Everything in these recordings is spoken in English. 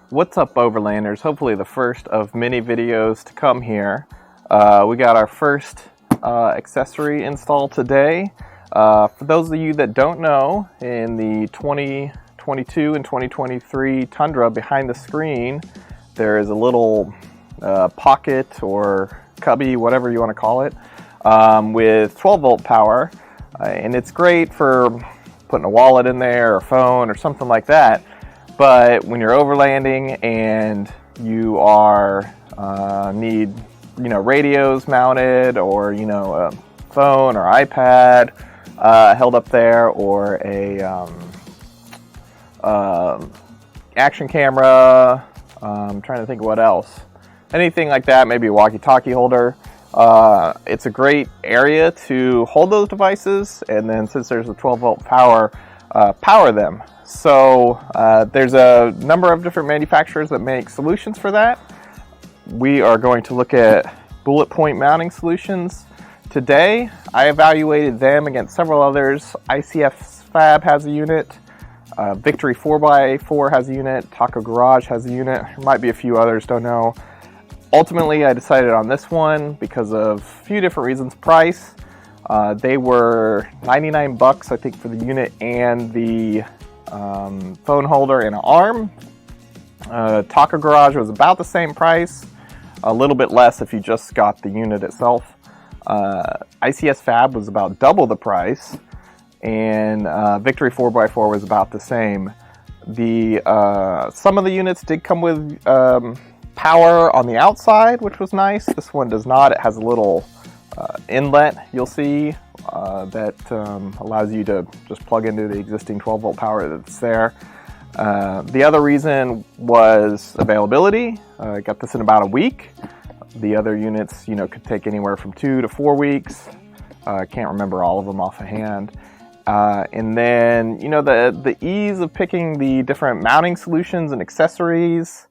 What's up, Overlanders? Hopefully the first of many videos to come here. We got our first accessory install today. For those of you that don't know, in the 2022 and 2023 Tundra behind the screen, there is a little pocket or cubby, whatever you want to call it, with 12 volt power. And it's great for putting a wallet in there or phone or something like that. But when you're overlanding and you are need radios mounted, or a phone or iPad held up there, or a action camera, I'm trying to think of what else, anything like that, maybe a walkie-talkie holder, it's a great area to hold those devices, and then since there's a 12 volt power, power them. So there's a number of different manufacturers that make solutions for that. We are going to look at Bulletpoint Mounting Solutions today. I evaluated them against several others. ICF Fab has a unit. Victory 4x4 has a unit. Taco Garage has a unit. There might be a few others, don't know. Ultimately, I decided on this one because of a few different reasons. Price. They were $99, I think, for the unit and the phone holder and an arm. Taco Garage was about the same price, a little bit less if you just got the unit itself. ICS Fab was about double the price, and Victory 4x4 was about the same. Some of the units did come with power on the outside, which was nice. This one does not. It has a little inlet, you'll see, that allows you to just plug into the existing 12 volt power that's there. The other reason was availability. I got this in about a week. The other units, could take anywhere from 2 to 4 weeks. I can't remember all of them offhand. And then, the ease of picking the different mounting solutions and accessories.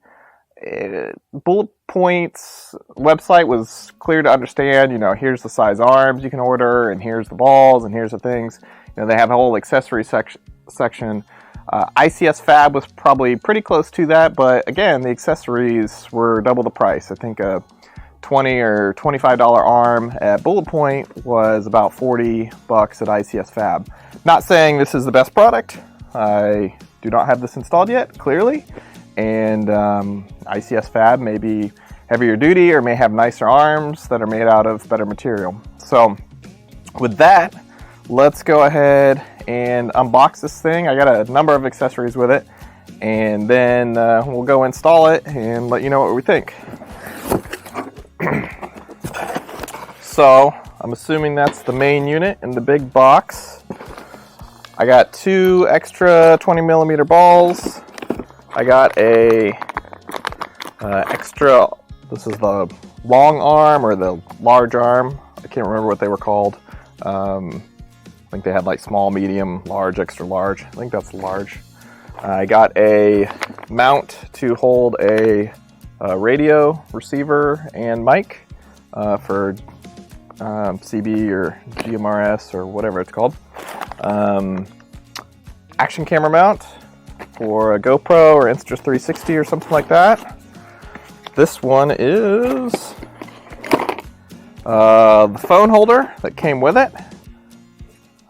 Bulletpoint's website was clear to understand. Here's the size arms you can order, and here's the balls, and here's the things. They have a whole accessory section. ICS Fab was probably pretty close to that, but again, the accessories were double the price. I think a $20 or $25 arm at Bulletpoint was about $40 at ICS Fab. Not saying this is the best product. I do not have this installed yet, clearly. And ICS Fab may be heavier duty or may have nicer arms that are made out of better material. So with that, let's go ahead and unbox this thing. I got a number of accessories with it, and then we'll go install it and let you know what we think. So I'm assuming that's the main unit in the big box. I got 2 extra 20mm balls. I got a extra, this is the long arm or the large arm. I can't remember what they were called. I think they had like small, medium, large, extra large. I think that's large. I got a mount to hold a radio receiver and mic for CB or GMRS or whatever it's called. Action camera mount for a GoPro or Insta360 or something like that. This one is the phone holder that came with it.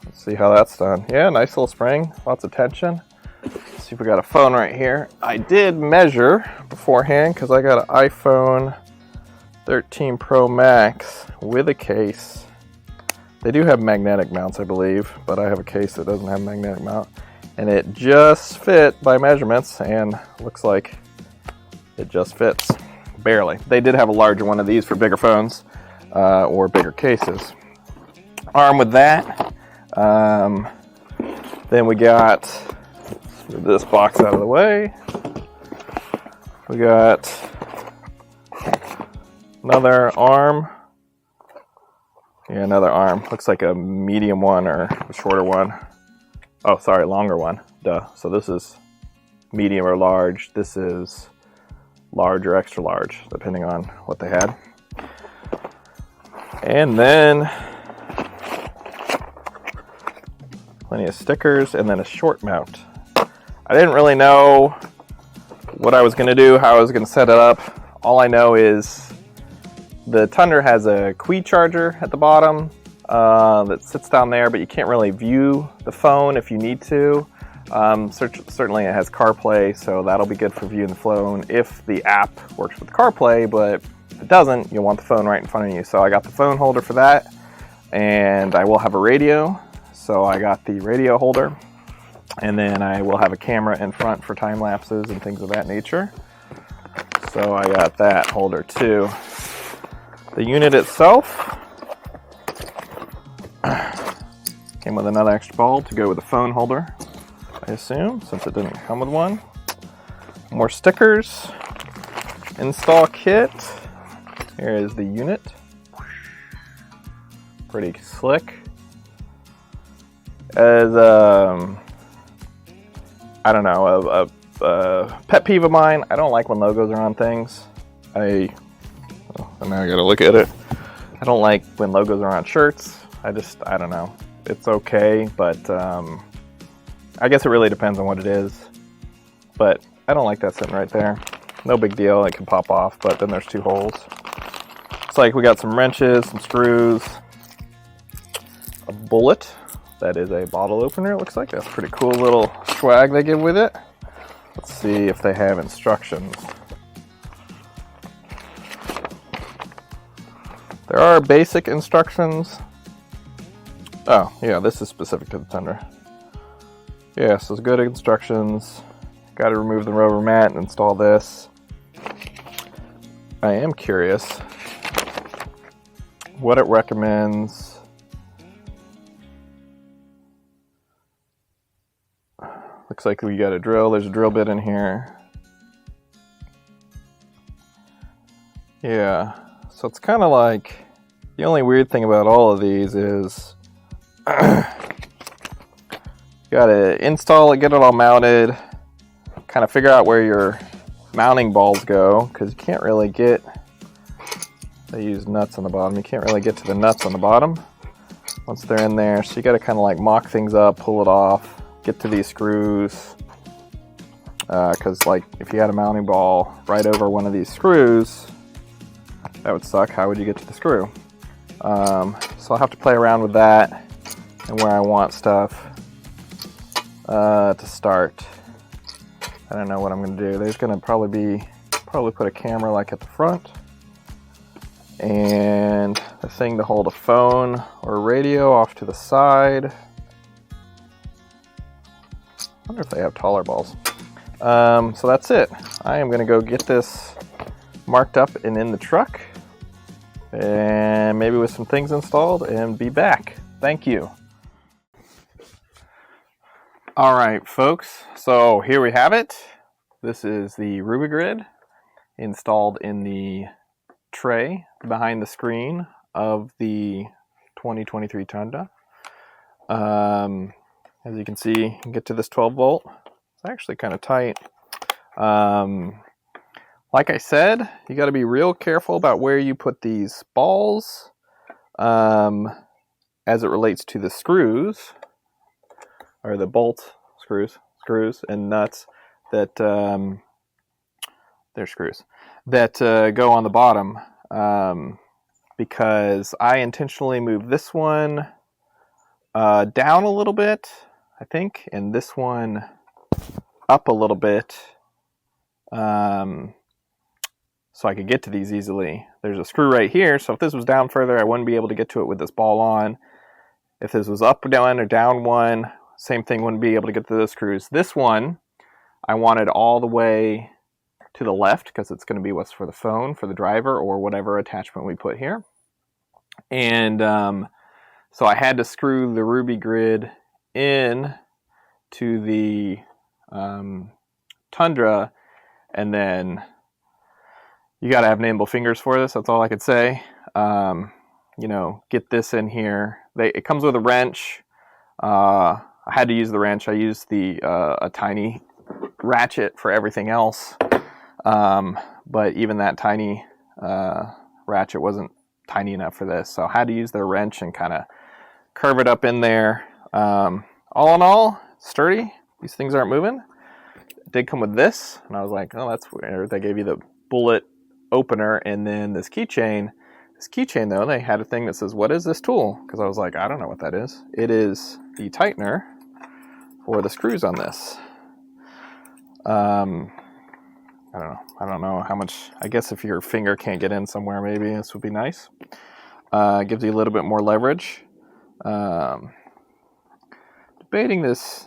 Let's see how that's done. Yeah, nice little spring, lots of tension. Let's see if we got a phone right here. I did measure beforehand because I got an iPhone 13 Pro Max with a case. They do have magnetic mounts, I believe, but I have a case that doesn't have magnetic mount. And it just fit by measurements, and looks like it just fits, barely. They did have a larger one of these for bigger phones or bigger cases. Arm with that. Then we got, let's move this box out of the way. We got another arm. Yeah, another arm. Looks like a medium one or a shorter one. Oh, sorry, longer one. Duh. So this is medium or large. This is large or extra large, depending on what they had. And then plenty of stickers, and then a short mount. I didn't really know what I was going to do, how I was going to set it up, all I know is the Tundra has a Qi charger at the bottom that sits down there, but you can't really view the phone if you need to. Certainly it has CarPlay, so that'll be good for viewing the phone if the app works with CarPlay, but if it doesn't, you'll want the phone right in front of you. So I got the phone holder for that, and I will have a radio, so I got the radio holder, and then I will have a camera in front for time lapses and things of that nature. So I got that holder too. The unit itself came with another extra ball to go with the phone holder, I assume, since it didn't come with one. More stickers. Install kit. Here is the unit. Pretty slick. As I don't know, a pet peeve of mine, I don't like when logos are on things. Now I gotta look at it. I don't like when logos are on shirts. I don't know. It's okay, but I guess it really depends on what it is. But I don't like that sitting right there. No big deal, it can pop off, but then there's two holes. It's like we got some wrenches, some screws, a bullet. That is a bottle opener, it looks like. That's pretty cool little swag they give with it. Let's see if they have instructions. There are basic instructions. Oh, yeah, this is specific to the Tundra. Yeah, so it's good instructions. Got to remove the rubber mat and install this. I am curious what it recommends. Looks like we got a drill. There's a drill bit in here. Yeah, so it's kind of like, the only weird thing about all of these is you gotta install it, get it all mounted, kind of figure out where your mounting balls go, because you can't really get, they use nuts on the bottom, you can't really get to the nuts on the bottom once they're in there, so you gotta kind of like mock things up, pull it off, get to these screws, because like if you had a mounting ball right over one of these screws, that would suck. How would you get to the screw? So I'll have to play around with that and where I want stuff to start. I don't know what I'm going to do. There's going to probably put a camera like at the front, and a thing to hold a phone or a radio off to the side. I wonder if they have taller balls. So that's it. I am going to go get this marked up and in the truck, and maybe with some things installed, and be back. Thank you. All right, folks, so here we have it. This is the Rubigrid installed in the tray behind the screen of the 2023 Tundra. As you can see, you can get to this 12 volt. It's actually kind of tight. Like I said, you got to be real careful about where you put these balls as it relates to the screws, or the bolt screws and nuts that they're screws that go on the bottom, because I intentionally moved this one down a little bit, I think, and this one up a little bit, so I could get to these easily. There's a screw right here, so if this was down further, I wouldn't be able to get to it with this ball on. If this was up one or down one, same thing, wouldn't be able to get to those screws. This one, I wanted all the way to the left, because it's going to be what's for the phone, for the driver, or whatever attachment we put here. And so I had to screw the Rubigrid in to the Tundra, and then you got to have nimble fingers for this. That's all I could say. You know, get this in here. It comes with a wrench. I had to use the wrench. I used a tiny ratchet for everything else. But even that tiny ratchet wasn't tiny enough for this. So I had to use the wrench and kind of curve it up in there. All in all, sturdy. These things aren't moving. it did come with this, and I was like, oh, that's weird. They gave you the bullet opener and then this keychain. This keychain, though, they had a thing that says, what is this tool? Because I was like, I don't know what that is. It is the tightener for the screws on this. I don't know how much. I guess if your finger can't get in somewhere, maybe this would be nice. Gives you a little bit more leverage. Debating this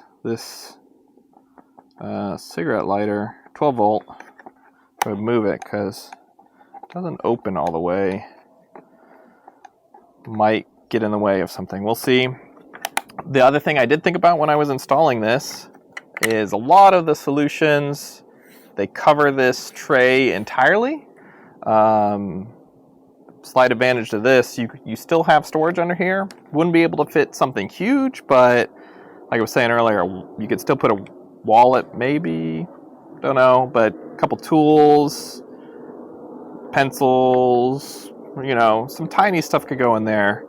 cigarette lighter, 12 volt. I would move it because it doesn't open all the way. Might get in the way of something. We'll see. The other thing I did think about when I was installing this is a lot of the solutions, they cover this tray entirely. Slight advantage to this, you still have storage under here. Wouldn't be able to fit something huge, but like I was saying earlier, you could still put a wallet, maybe, don't know, but a couple tools, pencils, you know, some tiny stuff could go in there.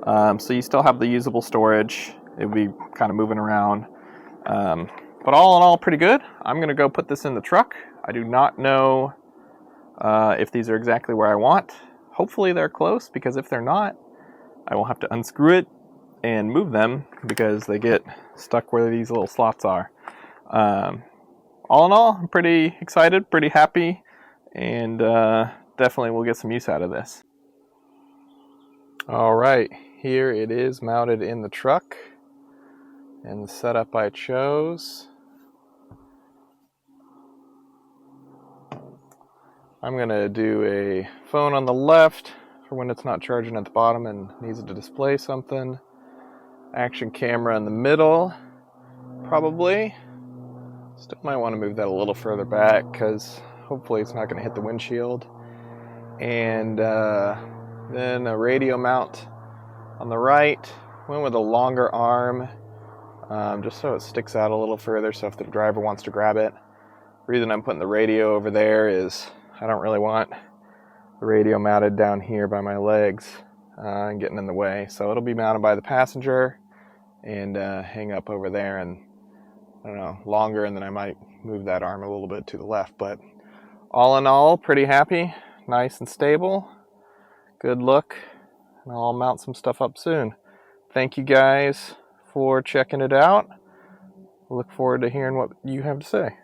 So you still have the usable storage. It would be kind of moving around. But all in all, pretty good. I'm going to go put this in the truck. I do not know if these are exactly where I want. Hopefully they're close, because if they're not, I will have to unscrew it and move them because they get stuck where these little slots are. All in all, I'm pretty excited, pretty happy, and definitely will get some use out of this. All right, here it is mounted in the truck and the setup I chose. I'm going to do a phone on the left for when it's not charging at the bottom and needs to display something. Action camera in the middle, probably. Still might want to move that a little further back because hopefully it's not going to hit the windshield. And then a radio mount on the right. Went with a longer arm just so it sticks out a little further, so if the driver wants to grab it. The reason I'm putting the radio over there is I don't really want the radio mounted down here by my legs and getting in the way. So it'll be mounted by the passenger and hang up over there, and I don't know, longer, and then I might move that arm a little bit to the left. But all in all, pretty happy, nice and stable, good look, and I'll mount some stuff up soon. Thank you guys for checking it out. Look forward to hearing what you have to say.